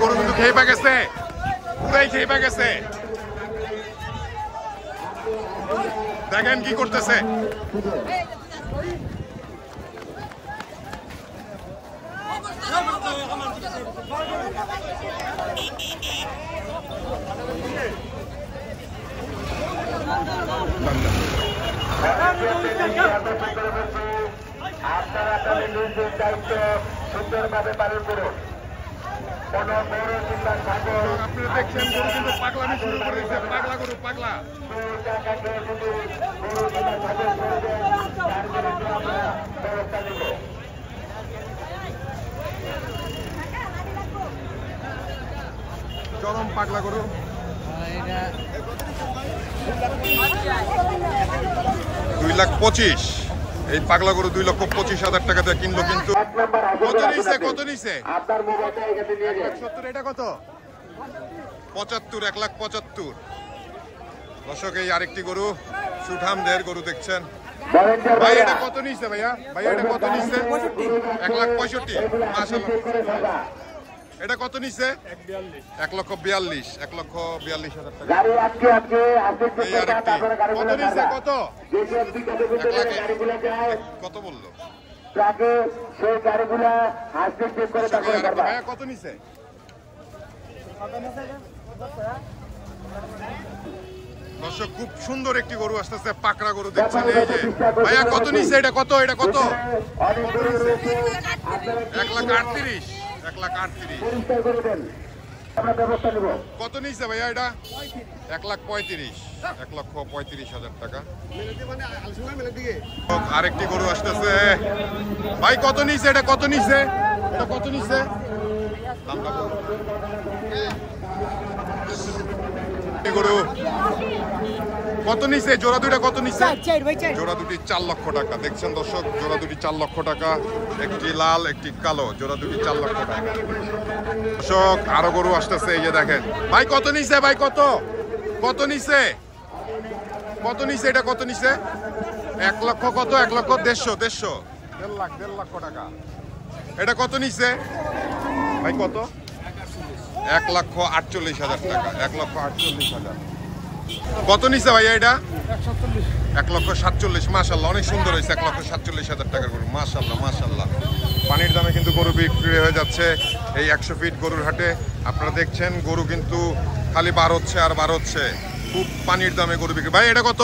গরু কিন্তু খেয়ে পা গেছে, পুরাই খেয়ে পা গেছে। দেখেন কি করতেছে। আপনারা তাদের নিজের দায়িত্ব সুন্দরভাবে পালন করুন। কোন বড় কিংবা সাগর আপনারা দেখছেন গরু কিন্তু পাগলামি শুরু করে দিয়েছে। পাগলা গরু, পাগলা। টাকাকে যদি বড় কিংবা সাগর করে দেন তার বিরুদ্ধে আমরা ব্যবস্থা নেব। চরম পাগলা গরু। 2,25,000 এই পাগলা গরু 2,25,000 টাকা দিয়ে কিনলো। কিন্তু কত নিছে? কত নিছে? আপনার মোবাইলটা এখানে নিয়ে যান। 170। এটা কত? 75, 1,75,000। দর্শক এই আরেকটি গরু, সুঠামদের গরু দেখছেন। ভাই এটা কত নিছে ভাইয়া? ভাইয়া এটা কত নিছে? 1,65,000। মাশাআল্লাহ। এটা কত নিছে? 1,42,000। 1,42,000 টাকা। গাড়ি আজকে এই আরেকটি কত নিছে? কত? কত বললো? ট্রাকে সেই গাড়িগুলা আজকে চেক করে তারপরে করবা। ভাইয়া কত নিছে? দর্শক খুব সুন্দর একটি গরু আসতেছে, পাকড়া গরু দেখছেন। এই যে ভাইয়া কত নিছে? এটা কত? এটা কত? 1,38,000। 1,38,000। পরিষ্কার করে দেন, আমরা ব্যবস্থা নেব। কত নিছে ভাইয়া এটা? 1,35,000। 1,35,000 টাকা। আরেকটি গরু আসতেছে। ভাই কত নিছে? এটা কত নিছে? এটা কত নিছে? দামটা বলুন। গরু কত নিছে? জোড়া দুইটা কত নিছে? জোড়া দুটি 4 লক্ষ টাকা। দেখছেন দর্শক, জোড়া দুটি 4 লক্ষ টাকা। একটি লাল, একটি কালো, জোড়া দুটি 4 লক্ষ টাকা। দর্শক আরো গরু আসতেছে, এই যে দেখেন। ভাই কত নিছে? ভাই কত? কত নিছে? কত নিছে? এটা কত নিছে? 1 লক্ষ কত? 1,150,000। 1.5 লক্ষ টাকা। এটা কত নিছে? ভাই কত? 1,48,000 টাকা। 1,48,000। কত নিছে ভাইয়া এটা? 1,47,000। মাশাআল্লাহ, অনেক সুন্দর হয়েছে। 1,47,000 টাকার গরু। মাশাআল্লাহ, মাশাআল্লাহ। পানির দামে কিন্তু গরু বিক্রি হয়ে যাচ্ছে এই 100 ফিট গরুর হাটে। আপনারা দেখছেন গরু কিন্তু খালি বার হচ্ছে আর বার হচ্ছে। খুব পানির দামে গরু বিক্রি। ভাই এটা কত?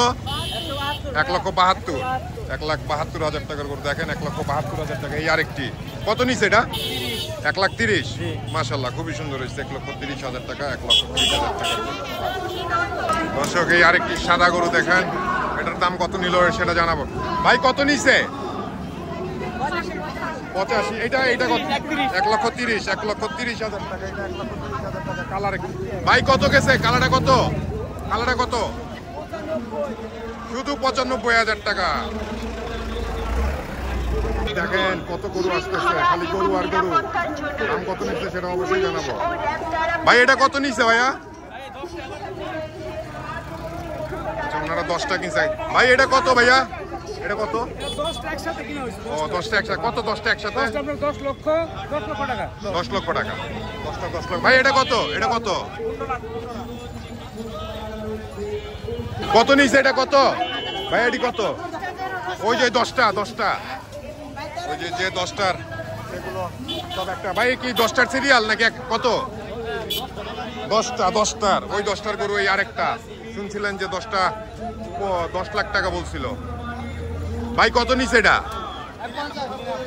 1,72,000। 1,72,000 টাকার গরু। দেখেন 1,72,000 টাকা। এই আরেকটি কত নিছে এটা? 1,30,000। মাশাআল্লাহ, খুবই সুন্দর হয়েছে। 1,30,000 টাকা। 1,30,000 টাকা। দর্শক এই আরেকটি সাদা গরু দেখেন, এটার দাম কত নিল সেটা জানাবো। ভাই কত নিছে? 85। এটা কত? 1,30,000। 1,30,000 টাকা। এটা 1,30,000 টাকা। কালার ভাই কত গেছে? কালারটা কত? কালারটা কত? শুধু 95,000 টাকা। দেখেন কত গরু আসতেছে, খালি গরু আর গরু। দাম কত নিচ্ছে সেটা অবশ্যই জানাবো। ভাই এটা কত নিচ্ছে ভাইয়া? আচ্ছা, ওনারা 10টা কিনছে। ভাই এটা কত ভাইয়া? এটা কত? 10টা একসাথে কিনা হইছে। ও 10টা একসাথে। কত 10টা একসাথে? 10 লক্ষ টাকা। 10 লক্ষ টাকা। 10টা 10 লক্ষ। ভাই এটা কত? এটা কত? কত নিছে? এটা কত ভাই? এটি কত? ওই যে 10টা ওই যে 10টার সেগুলো সব একটা। ভাই কি 10টার সিরিয়াল নাকি কত? 10টার ওই 10টার গরু। এই আরেকটা শুনছিলেন যে 10টা 10 লাখ টাকা বলছিল। ভাই কত নিছে এটা?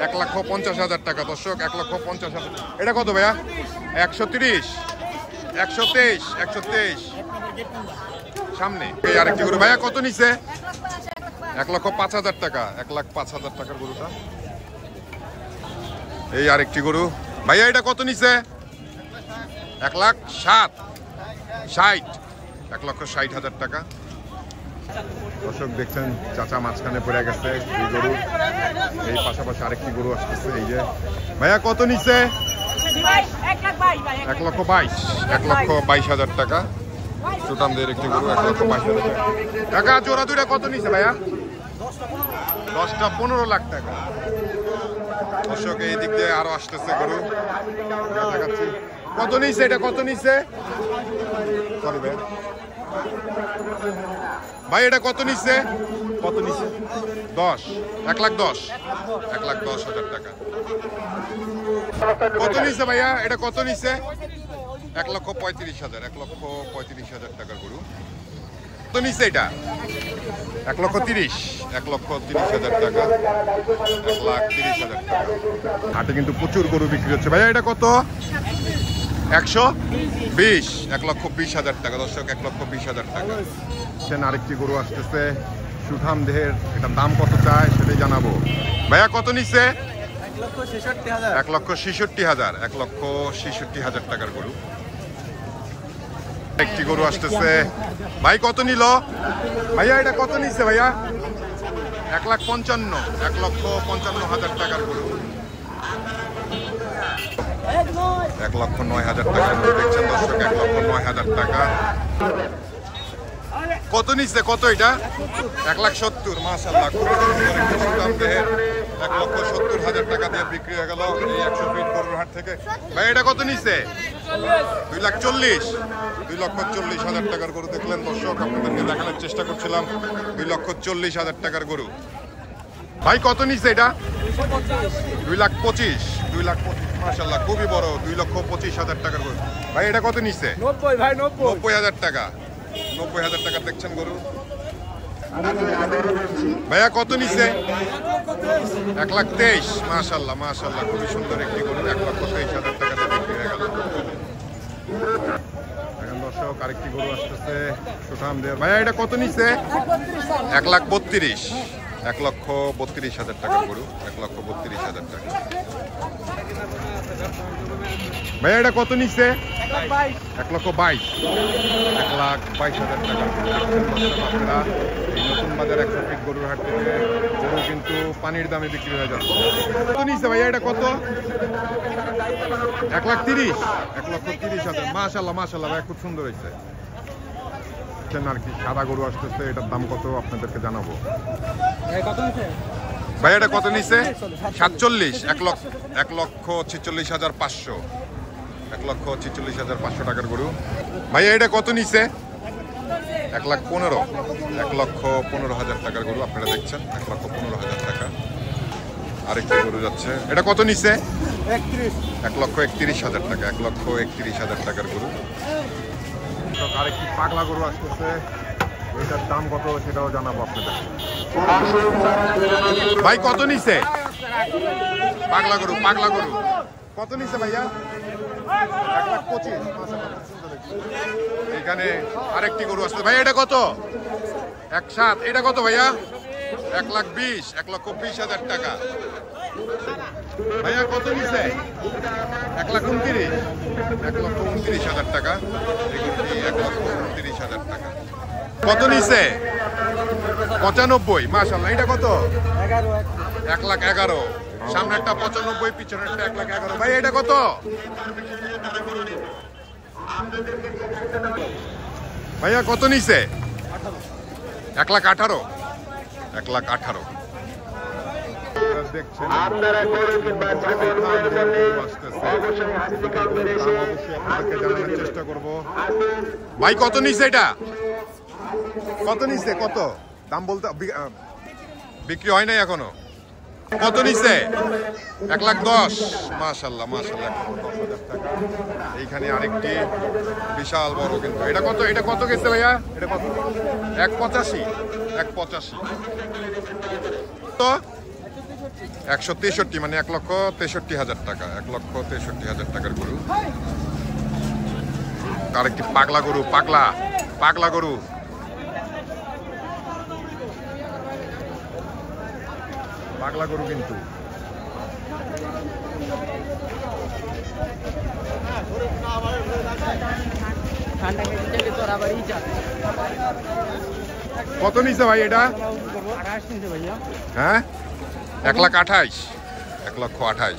1,50,000 টাকা। দর্শক 1,50,000। এটা কত ভাইয়া? 130। 123 সামনে। এই আরেকটি গরু। ভাইয়া কত নিছে? 1,05,000 টাকা। 1,05,000 টাকার গরুটা। এই আরেকটি গরু। ভাইয়া এটা কত নিছে? 1,60,000। 1,60,000 টাকা। দর্শক দেখছেন চাচা মাঝখানে পড়ে গেছে এই গরু। এই পাশাপাশি আরেকটি গরু আসতেছে। এই যে ভাইয়া কত নিছে? 1,22,000। 1,22,000 টাকা। সুতামদের একটি গরু। 1,22,000 টাকা। টাকা জোড়া দুইটা কত নিছে ভাইয়া? 10টা 15 লাখ টাকা। দর্শক এই দিক দিয়ে আরো আসতেছে গরু, দেখাচ্ছি। কত নিচ্ছে এটা, কত নিচ্ছে? সরি ভাই, ভাই এটা কত নিচ্ছে? কত নিচ্ছে? 10, 1,10,000, 1,10,000 টাকা। কত নিচ্ছে ভাইয়া এটা, কত নিচ্ছে? 1,35,000, 1,35,000 টাকার গরু। কত নিচ্ছে এটা? 1,30,000, 1,30,000 টাকা, 1,30,000 টাকা। হাটে কিন্তু প্রচুর গরু বিক্রি হচ্ছে। ভাইয়া এটা কত? 120, 1,20,000 টাকা। দর্শক 1,20,000 টাকা। আরেকটি গরু আসতেছে সুঠাম দেহের, এটার দাম কত চায় সেটাই জানাবো। ভাইয়া কত নিচ্ছে? 1,66,000, 1,66,000 টাকার গরু। একটি গরু আসতেছে। ভাই কত নিল? ভাইয়া এটা কত নিচ্ছে ভাইয়া? 1,55,000, 1,55,000 টাকার গরু। 1,09,000 টাকা দেখছেন দর্শক, 1,09,000 টাকা। কত নিচ্ছে, কত এটা? 1,70,000, মাশাআল্লাহ খুবই সুন্দর একটি সুঠাম দেহের, 1,70,000 টাকা দিয়ে বিক্রি হয়ে গেল এই 100 ফিট গরুর হাট থেকে। ভাই এটা কত নিচ্ছে? 2,40,000, 2,40,000 টাকার গরু দেখলেন দর্শক, আপনাদেরকে দেখানোর চেষ্টা করছিলাম 2,40,000 টাকার গরু। ভাই কত নিচ্ছে এটা? 2,25,000, 2,25,000, মাশাআল্লাহ খুবই বড়, 2,25,000 টাকার গরু। ভাই এটা কত নিচ্ছে? 90 ভাই, 90। 90,000 টাকা, 90,000 টাকা দেখছেন গরু। ভাইয়া কত নিচ্ছে? 1,23,000, মাশাআল্লাহ মাশাআল্লাহ খুবই সুন্দর একটি গরু, 1,23,000 টাকাতে বিক্রি হয়ে গেল। এখন দর্শক আরেকটি গরু আসতেছে সুঠাম দেহ। ভাইয়া এটা কত নিচ্ছে? 1,32,000, 1,32,000 টাকার গরু, 1,32,000 টাকা। ভাইয়া এটা কত নিচ্ছে? 1,22,000, 1,22,000 টাকা। আপনারা এই নতুন বাজার 100 ফিট গরুর হাট থেকে গরু কিন্তু পানির দামে বিক্রি হয়ে যাচ্ছে। কত নিচ্ছে ভাইয়া এটা, কত? 1,30,000, 1,30,000, মাশাআল্লাহ মাশাআল্লাহ ভাই খুব সুন্দর হয়েছে। আর কি সাদা গরু আসতেছে, এটার দাম কত আপনাদেরকে জানাবো। ভাই এটা কত নিচ্ছে? 47, 1,46,500, 1,46,500 টাকার গরু। ভাইয়া এটা কত নিচ্ছে? 1,15,000, 1,15,000 টাকার গরু আপনারা দেখছেন, 1,15,000 টাকা। আরেকটি গরু যাচ্ছে, এটা কত নিচ্ছে? 1,31,000 টাকা, 1,31,000 টাকার গরু। আরেকটি পাগলা গরু আসতেছে, এটার দাম কত সেটাও জানাবো আপনাদের। ভাই কত নিচ্ছে? পাগলা গরু, পাগলা গরু কত নিচ্ছে ভাইয়া? 1,25,000। এখানে আরেকটি গরু আসছে। ভাই এটা কত? 1,7,000। এটা কত ভাইয়া? 1,20,000, 1,20,000 টাকা। ভাইয়া কত নিচ্ছে? 1,29,000, 1,29,000 টাকা। এই গরুটি 1,29,000 টাকা। কত নিচ্ছে? 95, মাশাআল্লাহ। এটা কত? 1,11,000। সামনে একটা 95, পিছনে একটা 1,11,000। ভাই এটা কত? ভাইয়া কত নিচ্ছে? 1,18,000, 1,18,000। দেখছেন আপনারা গরু কিংবা ছাগল ক্রয়ের জন্য অবশ্যই হাসিল কাউন্টারে এসে জানানোর চেষ্টা করব। ভাই কত নিচ্ছে এটা? কত নিচ্ছে, কত দাম বলতে? বিক্রি হয় নাই এখনো। কত নিচ্ছে? 1,10,000, মাশাআল্লাহ মাশাআল্লাহ, 1,10,000 টাকা। এইখানে আরেকটি বিশাল বড় কিন্তু। এটা কত? এটা কত গেছে ভাইয়া? এটা কত? 1,85, 1,85। তো 163, মানে 1,63,000 টাকা, 1,63,000 টাকার গরু। আরেকটি পাগলা গরু, পাগলা পাগলা গরু। পাগলা গরু কিন্তু। কত নিচ্ছে ভাই এটা? হ্যাঁ 1,28,000, 1,28,000।